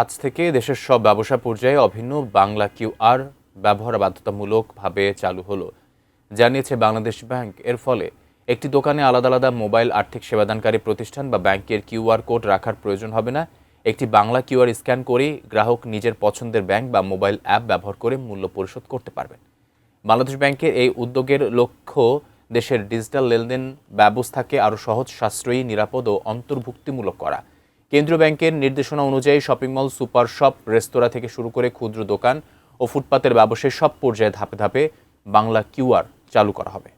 আজ থেকে দেশের সব ব্যবসা পর্যায়ে অভিন্ন বাংলা কিউআর ব্যবহার বাধ্যতামূলকভাবে চালু হলো, জানিয়েছে বাংলাদেশ ব্যাংক। এর ফলে একটি দোকানে আলাদা আলাদা মোবাইল আর্থিক সেবাদানকারী প্রতিষ্ঠান বা ব্যাংকের কিউআর কোড রাখার প্রয়োজন হবে না। একটি বাংলা কিউআর স্ক্যান করেই গ্রাহক নিজের পছন্দের ব্যাংক বা মোবাইল অ্যাপ ব্যবহার করে মূল্য পরিশোধ করতে পারবেন। বাংলাদেশ ব্যাংকের এই উদ্যোগের লক্ষ্য দেশের ডিজিটাল লেনদেন ব্যবস্থাকে আরও সহজ, সাশ্রয়ী, নিরাপদ ও অন্তর্ভুক্তিমূলক করা। কেন্দ্রীয় ব্যাংকের নির্দেশনা অনুযায়ী শপিং মল, সুপার শপ, রেস্তোরাঁ থেকে শুরু করে ক্ষুদ্র দোকান ও ফুটপাতের ব্যবসায় সব পর্যায়ে ধাপে ধাপে বাংলা কিউআর চালু করা হবে।